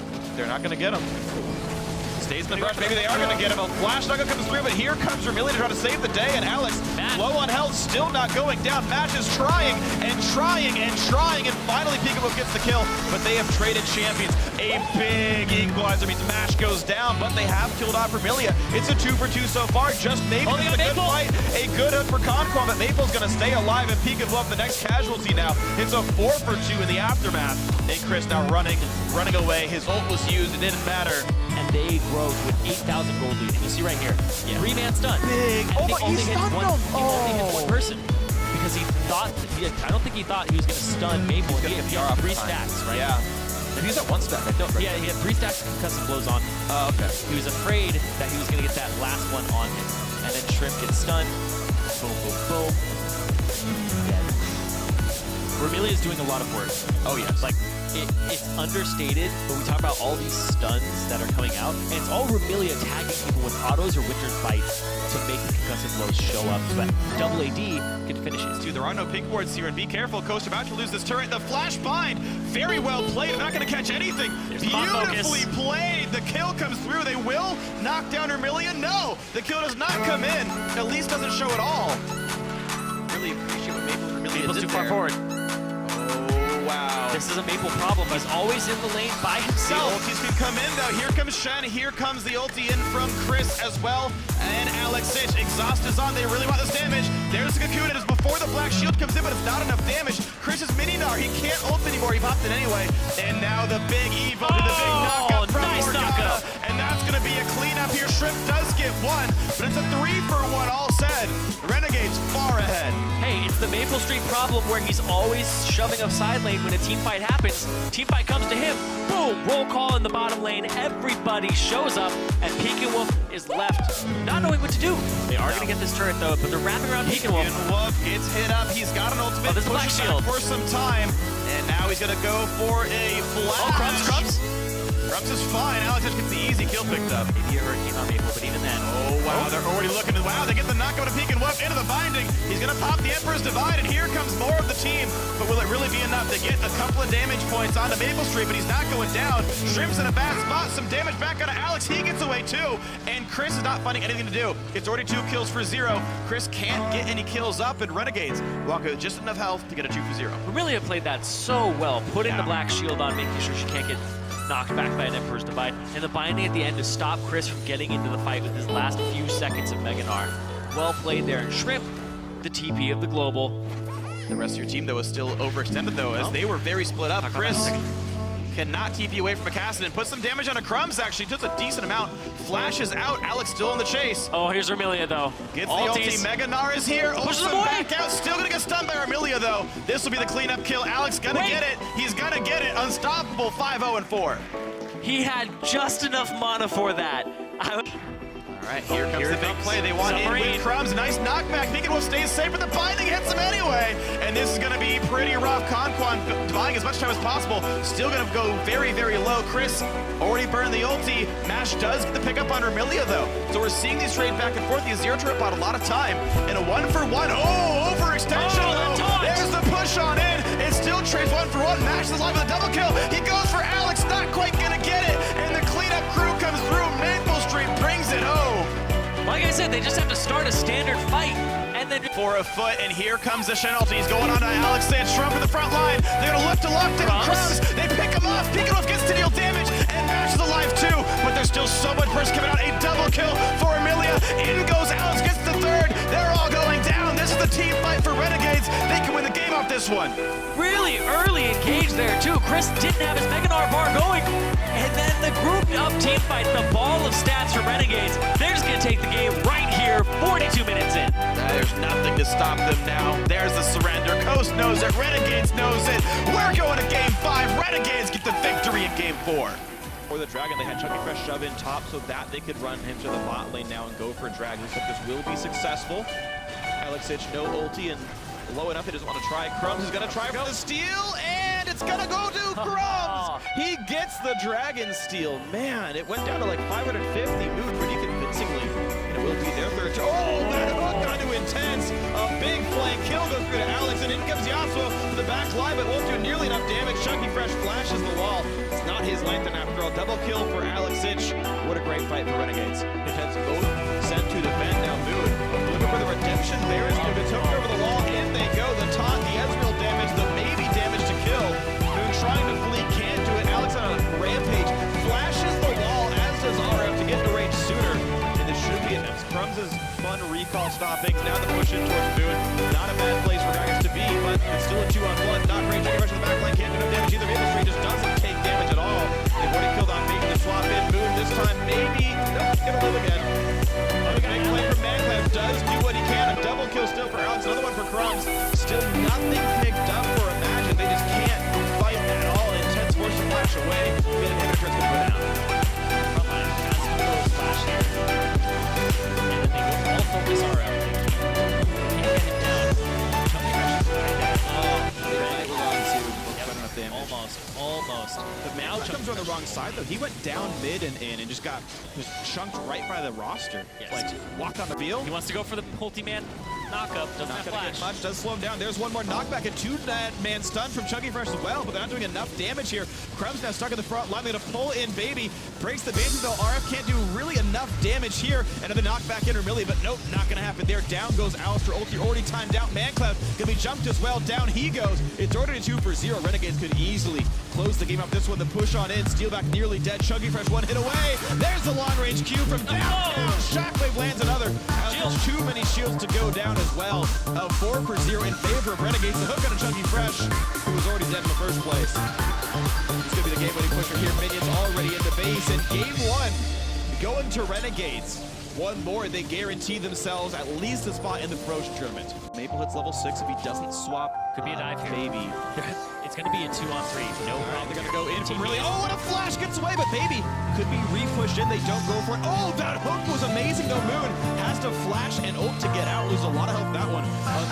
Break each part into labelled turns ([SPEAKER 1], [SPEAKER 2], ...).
[SPEAKER 1] but they're not going to get him. Stays in the brush, maybe they are going to get him. A flash nugget comes through, but here comes Remi to try to save the day, and Alex, low on health, still not going down. Match is trying, and finally Peekaboo gets the kill, but they have traded champions. A big equalizer means Mash goes down, but they have killed off Remi. It's a 2-for-2 so far, just maybe a good fight, a good hook for Conquan, but Maple's going to stay alive, and Peekaboo up the next casualty now. It's a 4-for-2 in the aftermath, and Chris now running away. His ult was used, it didn't matter.
[SPEAKER 2] And they grow to an 8,000 gold lead. And you see right here, 3-man stun.
[SPEAKER 1] Big.
[SPEAKER 2] And he only hit one person because he thought, I don't think he thought he was going to stun Maple. He had 3 stacks, right?
[SPEAKER 1] Yeah. If he's at 1 stack, I don't.
[SPEAKER 2] Yeah, he had 3 stacks of concussive blows on him.
[SPEAKER 1] Oh, okay.
[SPEAKER 2] He was afraid that he was going to get that last one on him. And then Shrimp gets stunned. Boom, boom, boom. Dead. Remi is doing a lot of work. Oh, yes. Like, it's understated, but we talk about all these stuns that are coming out, and it's all Remi tagging people with autos or Winter's Bite to make the concussive blows show up, but double AD can finish it.
[SPEAKER 1] Dude, there are no pink wards here, and be careful, Coast about to lose this turret. The flash bind, very well played, not going to catch anything. Beautifully played, the kill comes through. They will knock down Remi. No, the kill does not come in, at least doesn't show at all. Really appreciate what Maple and Remi did
[SPEAKER 2] too far forward.
[SPEAKER 1] Wow.
[SPEAKER 2] This is a Maple problem. He's always in the lane by himself.
[SPEAKER 1] The ultis can come in though. Here comes Shen. Here comes the ulti in from Chris as well. And Alex Sitch. Exhaust is on. They really want this damage. There's the cocoon. It is before the black shield comes in, but it's not enough damage. Chris's mini-nar. He can't ult anymore. He popped it anyway. And now the big Evo to the big knockup from Morgana. And that's going to be a cleanup here. Shrimp does get 1, but it's a 3-for-1 all said. Renegade's far ahead.
[SPEAKER 2] Hey, it's the Maple Street problem where he's always shoving a side lane when a team fight happens. Team fight comes to him, boom, roll call in the bottom lane. Everybody shows up, and Peekaboo is left not knowing what to do. They are going to get this turret though, but they're wrapping around Peekaboo.
[SPEAKER 1] Gets hit up. He's got an ultimate.
[SPEAKER 2] This black shield
[SPEAKER 1] for some time, and now he's going to go for a flash.
[SPEAKER 2] Oh, Crumbs.
[SPEAKER 1] Crumbs is fine. Alex just gets the easy kill picked up.
[SPEAKER 2] Maybe a hurricane on Maple, but even then.
[SPEAKER 1] Oh, wow. They're already looking. Wow, they get the knockout of Peek and Whoop into the binding. He's going to pop the Emperor's Divide, and here comes more of the team. But will it really be enough to get a couple of damage points onto Maple Street? But he's not going down. Shrimp's in a bad spot. Some damage back onto Alex. He gets away too. And Chris is not finding anything to do. It's already 2 kills for 0. Chris can't get any kills up, and Renegades walk with just enough health to get a 2 for 0.
[SPEAKER 2] Remi have played that so well, putting the black shield on, making sure she can't get knocked back by an Emperor's Divide, and the binding at the end to stop Chris from getting into the fight with his last few seconds of Mega-Gnar. Well played there, and Shrimp, the TP of the global.
[SPEAKER 1] The rest of your team, though, is still overextended, though, as they were very split up. Chris cannot TP away from McCarthy and put some damage on a Crumbs, actually. Does a decent amount. Flashes out. Alex still in the chase.
[SPEAKER 2] Oh, here's Remi, though.
[SPEAKER 1] Gets the ulti. Mega-Gnar is here.
[SPEAKER 2] Pushes him
[SPEAKER 1] back out. Still going to get stunned by Remi, though. This will be the cleanup kill. Alex going to get it. He's going to get it. Unstoppable 5-0-4.
[SPEAKER 2] He had just enough mana for that.
[SPEAKER 1] All right, here comes the big play. They want in with Crumbs. Nice knockback. Peekaboo stays safe, but the binding hits him anyway. And this is going to be pretty rough. Conquan buying as much time as possible. Still going to go very, very low. Chris already burned the ulti. Mash does get the pickup on Remi, though. So we're seeing these trade back and forth. The zero turret bought a lot of time. And a 1-for-1. Oh, overextension. There's the push on in. It still trades 1-for-1. Mash is alive with a double kill. He goes for Alex. Not quite going to get it. And the cleanup crew comes through. Maple Street brings it home.
[SPEAKER 2] Like I said, they just have to start a standard fight, and then
[SPEAKER 1] for a foot, and here comes the Shen ulti. He's going on to Alex Sitch. Trump in the front line. They're going to look to lock down Crumbs. They pick him off. Peekaboo gets to deal damage, and Mash is alive too. But there's still so much burst coming out. A double kill for Remi. In goes Alex, gets the 3rd. They're all going down. This is the team fight for Renegades. They can win the game off this one.
[SPEAKER 2] Really early engage there too. Chris didn't have his Mega-Gnar bar going. And then the group up team fight, the ball of stats for Renegades. They're just going to take the game right here, 42 minutes in.
[SPEAKER 1] There's nothing to stop them now. There's the surrender. Coast knows it. Renegades knows it. We're going to game 5. Renegades get the victory in game 4. For the Dragon, they had Chucky Fresh shove in top so that they could run him to the bot lane now and go for Dragon. Looks like this will be successful. Alex Sitch, no ulti, and low enough he doesn't want to try. Crumbs is going to try for the steal, and it's going to go to Crumbs! He gets the Dragon steal. Man, it went down to like 550, moved pretty convincingly. And it will be their 3rd. Oh, that hook kind of intense. A big flank kill goes through to Alex, and in comes Yasuo to the back line, but won't do nearly enough damage. Chucky Fresh flashes the wall. not his lantern after all. Double kill for Alex Ich. What a great fight for Renegades. Intense both sent to defend. Now Moon looking for the redemption. Bears going to took over the wall. In they go. The taunt, the Ezreal damage, the maybe damage to kill. Moon trying to flee, can't do it. Alex on a rampage. Flashes the wall, as does RF to get the range sooner. And this should be enough. Crumbs' fun recall stopping. Now the push in towards Moon. Not a bad place for Dragons to be, but it's still a 2-on-1. Not great. Taking rush in the back line. Can't do no damage either. Maple Street just doesn't take damage at all. They've already killed on making the swap in. Moon this time maybe. Nope, gonna live again. Big play from McCarthy. Does do what he can. A double kill still for Alex. Another one for Crumbs. Still nothing picked up for Imagine. They just can't fight at all. Intense force to flash away. Get an inhibitor, it's gonna go down.
[SPEAKER 2] Frontline has to go flash here. And then they go all focus RF. Can't get him down. Chunky Fresh is right there. Almost.
[SPEAKER 1] But now comes on the wrong side though. He went down mid and in and just got chunked right by the roster.
[SPEAKER 2] Yes.
[SPEAKER 1] Like walked on the field.
[SPEAKER 2] He wants to go for the multi-man knockup. Doesn't
[SPEAKER 1] Not
[SPEAKER 2] have
[SPEAKER 1] gonna
[SPEAKER 2] flash.
[SPEAKER 1] get much. Does slow him down. There's one more knockback. A 2-man stun from Chunky Fresh as well, but they're not doing enough damage here. Crumbs now stuck in the front line. They're gonna pull in Baby. Breaks the base though. RF can't do really enough damage here. Another knockback in Remi, but nope, not gonna happen there. Down goes Alistair. Ulti already timed out. McCloud gonna be jumped as well. Down he goes. It's already 2-for-0. Renegades could easily close the game up. This one, the push on in. Steelback nearly dead. Chunky Fresh one hit away. There's the long range Q from downtown. Shockwave lands another. Too many shields to go down as well. 4-for-0 in favor of Renegades. The hook on a Chunky Fresh, who was already dead in the first place. It's going to be the game-winning pusher here. Minions already in the base. And game one, going to Renegades. One more, they guarantee themselves at least a spot in the Frozen tournament. Maple hits level 6 if he doesn't swap.
[SPEAKER 2] Could be a dive here.
[SPEAKER 1] Baby.
[SPEAKER 2] It's going to be a 2-on-3. No problem.
[SPEAKER 1] They're going to go in from really. Oh, and a flash gets away, but Baby could be re-pushed in. They don't go for it. Oh, that hook was amazing, though. Moon has to flash and ult to get out. Loses a lot of health that one.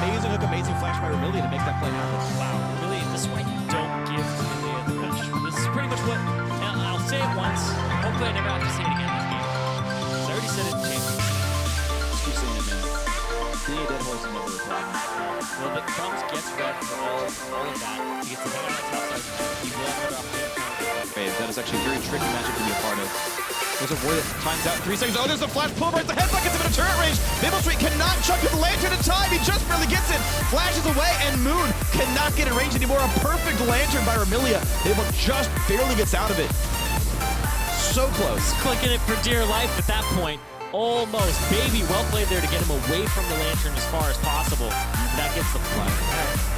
[SPEAKER 1] Amazing hook, amazing flash by Remi to make that play happen.
[SPEAKER 2] Wow, Remi, this is why you don't give Remi the bench. This is pretty much what, and I'll say it once. Hopefully I never have to say it again this game. I already said it in Champions.
[SPEAKER 1] Just keep saying it, man. Being a dead horse is never a problem.
[SPEAKER 2] Well, the Crumbs gets red for all of that. He gets the hang on top side. He will have another opportunity.
[SPEAKER 1] That is actually a very tricky matchup to be a part of. There's a ward that times out in 3 seconds. Oh, there's a flash pull right. The headbutt gets him in a turret range. Maple Street cannot chuck with the lantern in time. He just barely gets it. Flashes away, and Moon cannot get in range anymore. A perfect lantern by Remi. Maple just barely gets out of it. So close.
[SPEAKER 2] Clicking it for dear life at that point. Almost. Baby, well played there to get him away from the lantern as far as possible. That gets the play.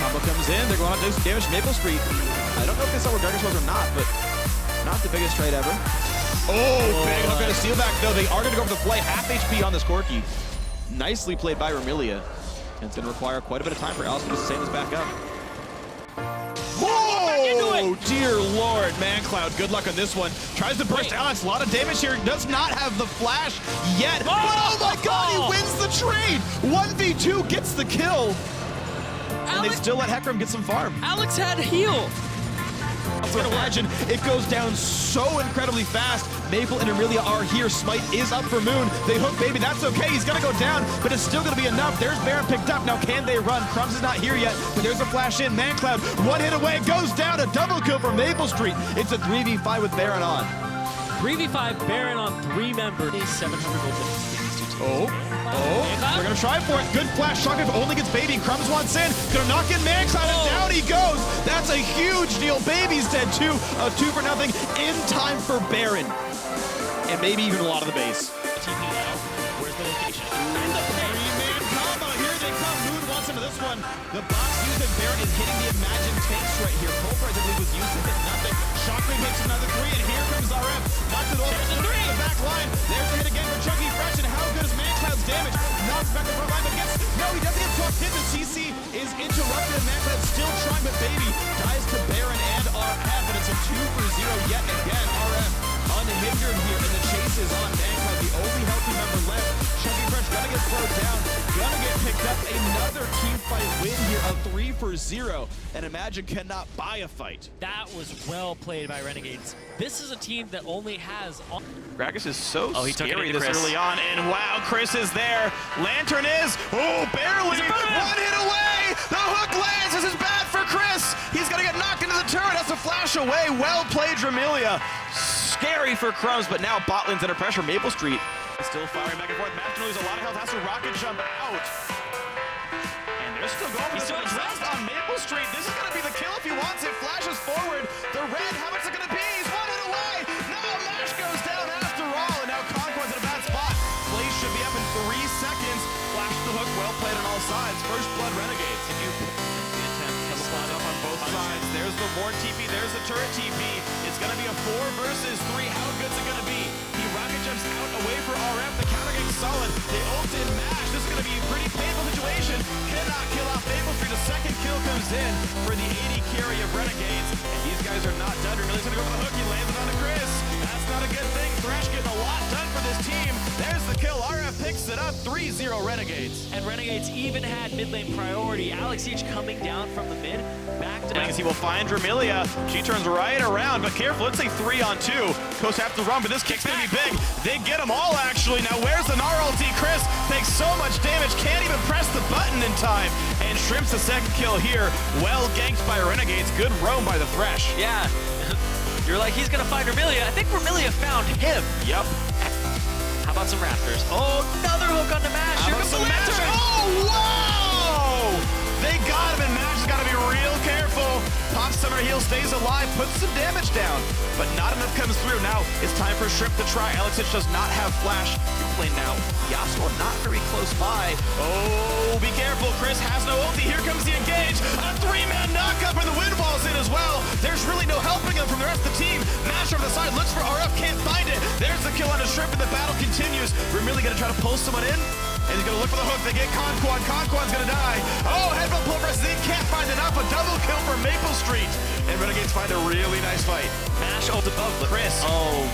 [SPEAKER 1] Combo comes in. They're going out to do some damage to Maple Street. I don't know if they saw where Darkness was or not, but not the biggest trade ever. Oh, big hook on a Steelback, though. They are going to go for the play. Half HP on this Corki. Nicely played by Remi. And it's going to require quite a bit of time for Laszlo to sustain this back up. Oh, dear Lord. McCloud, good luck on this one. Tries to burst Alex. A lot of damage here. Does not have the flash yet. But oh my God, he wins the trade. 1v2 gets the kill. And they still let Hecarim get some farm.
[SPEAKER 2] Alex had heal.
[SPEAKER 1] I can imagine it goes down so incredibly fast. Maple and Remi are here. Smite is up for Moon. They hook Baby. That's okay. He's going to go down, but it's still going to be enough. There's Baron picked up. Now, can they run? Crumbs is not here yet, but there's a flash in. McCloud, one hit away, goes down. A double kill for Maple Street. It's a 3v5 with Baron on.
[SPEAKER 2] 3v5 Baron on 3 members. 700 gold.
[SPEAKER 1] They're going to try for it. Good flash. Shockwave only gets Baby. Crumbs wants in. Going to knock in McCloud, and down he goes. That's a huge deal. Baby's dead too. A 2 for nothing in time for Baron. And maybe even a lot of the base.
[SPEAKER 2] TP now. Where's the location?
[SPEAKER 1] And the 3-man combo. Here they come. Moon wants into this one. The box used and Baron is hitting the Imagine tanks right here. Pulverize, I believe, was used to hit nothing. Shockwave hits another 3, and here comes RF. Knocks it over. There's a 3 in the back line. There's a hit again for Chunky Fresh. And how good is McCloud's damage? Knocks back the front line, but gets... No, he doesn't get swapped in. The CC is interrupted, and McCloud still trying, but Baby dies to Baron and RF. And it's a 2-for-0 yet again. RF unhindered here, and the chase is on. McCloud, the only healthy member left. Chunky Fresh gonna get slowed down, gonna get picked up another team fight win here, a 3-for-0. And Imagine cannot buy a fight.
[SPEAKER 2] That was well played by Renegades. This is a team that only has...
[SPEAKER 1] Gragas is so
[SPEAKER 2] he took it
[SPEAKER 1] scary
[SPEAKER 2] into
[SPEAKER 1] this
[SPEAKER 2] Chris.
[SPEAKER 1] early on, and wow, Chris is there. Lantern is, barely, one hit away. The hook lands, this is bad for Chris. He's gonna get knocked into the turret, has to flash away. Well played, Dramilia. Scary for Crumbs, but now Botland's under pressure. Maple Street still firing back and forth. Matt can lose a lot of health, has to rocket jump out. And they're still going for this rest on Maple Street. This is gonna be the kill if he wants it. Flashes forward. The red, how much is it gonna be? He's one hit away. No, Mash goes down after all, and now Conquan's in a bad spot. Blaze should be up in 3 seconds. Flash the hook, well played on all sides. First blood Renegades. The attempt comes up on both sides. There's the Vorn TP, there's the turret TP. It's gonna be a 4 versus 3. How good's it gonna be? He rocket jumps out away for RF. The counter game's solid. They ult in Mash. This is gonna be a pretty painful situation. Cannot kill off Maple Street. A second kill comes in for the 80 carry of Renegades. And these guys are not done. Really's gonna go for the hook. He lands it on to Chris. That's not a good thing. Thresh getting a lot done for this team. There's the kill. RF picks it up. 3-0 Renegades.
[SPEAKER 2] And Renegades even had mid lane priority. Alex Each coming down from the mid. Back to...
[SPEAKER 1] He will find Dramilia. She turns right around, but careful. It's a 3-on-2. Coast have to run, but this kick's gonna be big. They get them all, actually. Now, where's the Gnar ulti? Chris takes so much damage, can't even press the button in time. And Shrimp's the second kill here. Well ganked by Renegades. Good roam by the Thresh.
[SPEAKER 2] Yeah. You're like, he's gonna find Remilia. I think Remilia found him.
[SPEAKER 1] Yep.
[SPEAKER 2] How about some Raptors? Oh, another hook on the Mash.
[SPEAKER 1] How
[SPEAKER 2] Here
[SPEAKER 1] about
[SPEAKER 2] comes the
[SPEAKER 1] some Mash?
[SPEAKER 2] Lantern.
[SPEAKER 1] Oh, wow! They got him, and Mash has got to be real careful. Pop Summoner heal stays alive, puts some damage down, but not enough comes through. Now it's time for Shrimp to try. Alexich does not have flash. You play now. Yasuo not very close by. Oh, be careful. Chris has no ulti. Here comes the engage. A 3-man knockup, and the wind wall's in as well. There's really no helping him from the rest of the team. Mash over the side, looks for RF, can't find it. There's the kill on his Shrimp, and the battle continues. We're really going to try to pull someone in. And he's gonna look for the hook. They get Conquan. Conquan's gonna die. Oh, headbutt pull versus he can't find enough. A double kill for Maple Street. And Renegades find a really nice fight. Mash ult above Chris.
[SPEAKER 2] Oh.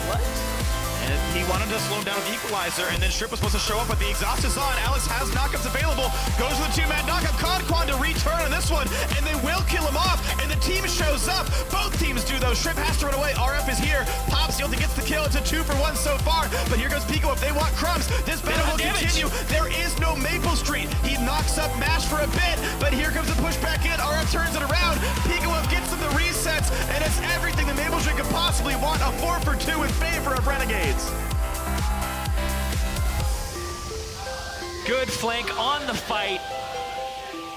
[SPEAKER 2] What?
[SPEAKER 1] And he wanted to slow him down with the equalizer, and then Shrimp was supposed to show up, but the exhaust is on. Alex has knockups available. Goes for the 2-man knockup. Conquan to return on this one, and they will kill him off, and the team shows up. Both teams do, though. Shrimp has to run away. RF is here. Pops the ulti, gets the kill. It's a 2-for-1 so far, but here goes Pico if they want Crumbs. This battle will continue. There is no Maple Street. He knocks up Mash for a bit, but here comes the push back in. RF turns it around. Pico gets him the resets, and it's everything that Maple Street could possibly want. A 4-for-2 in favor of Renegades.
[SPEAKER 2] Good flank on the fight.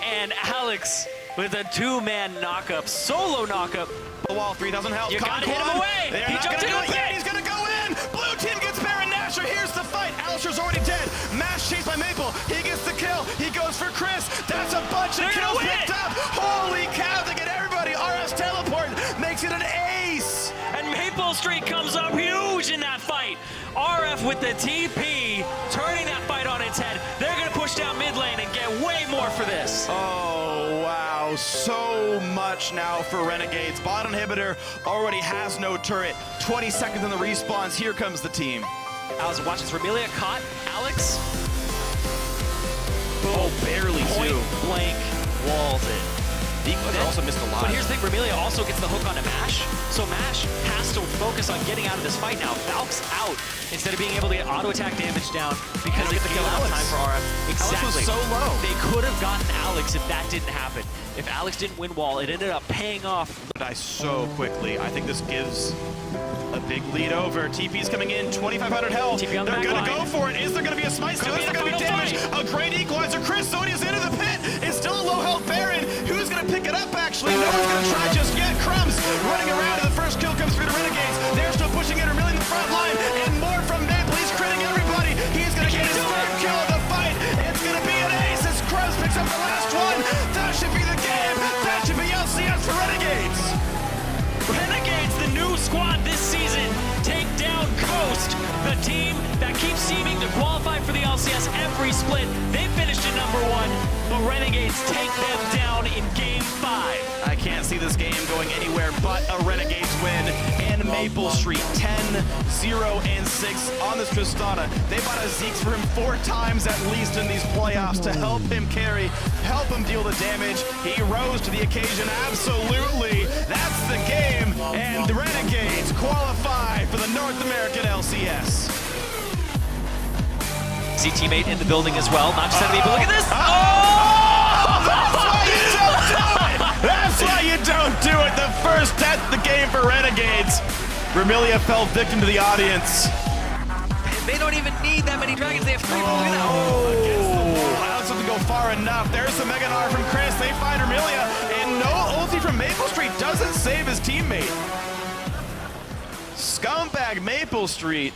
[SPEAKER 2] And Alex with a 2-man knockup, solo knockup.
[SPEAKER 1] The wall, 3,000 health.
[SPEAKER 2] You gotta hit him away.
[SPEAKER 1] They're
[SPEAKER 2] He
[SPEAKER 1] not
[SPEAKER 2] jumped
[SPEAKER 1] gonna do
[SPEAKER 2] in
[SPEAKER 1] it yet. He's gonna go in. Blue team gets Baron Nashor. Here's the fight. Alisher's already dead. Mash chased by Maple. He gets the kill. He goes for Chris. That's a bunch of kills picked up. Holy cow, they get everybody. RS teleport makes it an ace.
[SPEAKER 2] And Maple Street comes up huge in that fight. RF with the TP, turning that fight on its head. They're gonna push down mid lane and get way more for this.
[SPEAKER 1] Oh, wow. So much now for Renegades. Bot inhibitor already has no turret. 20 seconds on the respawns. Here comes the team.
[SPEAKER 2] Alex watches Remilia caught. Alex. Boom.
[SPEAKER 1] Oh, barely
[SPEAKER 2] Point
[SPEAKER 1] too.
[SPEAKER 2] blank walls it.
[SPEAKER 1] The equalizer also missed a lot.
[SPEAKER 2] But here's the thing, Remilia also gets the hook onto Mash, so Mash has to focus on getting out of this fight now. Valk's out instead of being able to get auto-attack damage down because they gave enough time for RF. Exactly.
[SPEAKER 1] Alex was so low.
[SPEAKER 2] They could have gotten Alex if that didn't happen. If Alex didn't win wall, it ended up paying off.
[SPEAKER 1] Die so quickly. I think this gives a big lead over. TP's coming in, 2,500 health.
[SPEAKER 2] TP on the
[SPEAKER 1] They're
[SPEAKER 2] back
[SPEAKER 1] gonna
[SPEAKER 2] line.
[SPEAKER 1] go for it. Is there gonna be a smite still? Is there gonna be damage? A great equalizer. Chris Sonia's into the pit. It's still a low health Baron. Who's gonna pick it up actually? No one's gonna try just yet. Crumbs running around, and the first kill comes through to Renegades. They're still pushing it, really in the front line, and more from Maple. He's critting everybody. He's gonna get his third kill of the fight. It's gonna be an ace as Crumbs picks up the last one. That should be the game. That should be LCS for Renegades.
[SPEAKER 2] Renegades, the new squad this season, take down Coast, the team that keeps seeming to qualify for the LCS every split. They finished at #1, but Renegades take them down in Game 5.
[SPEAKER 1] I can't see this game going anywhere but a Renegades win. And Maple Street, 10, 0, and 6 on this Tristana. They bought a Zeke's for him 4 times at least in these playoffs to help him carry, help him deal the damage. He rose to the occasion, absolutely. That's the game, and the Renegades qualify for the North American LCS.
[SPEAKER 2] See teammate in the building as well, not just enemy, but look at this!
[SPEAKER 1] That's why you don't do it. The first death of the game for Renegades. Remilia fell victim to the audience.
[SPEAKER 2] They don't even need that many dragons, they have 3. Look at that.
[SPEAKER 1] Against the wall. That doesn't go far enough. There's the Mega Gnar from Chris. They find Remilia, and no ulti from Maple Street doesn't save his teammate. Scumbag Maple Street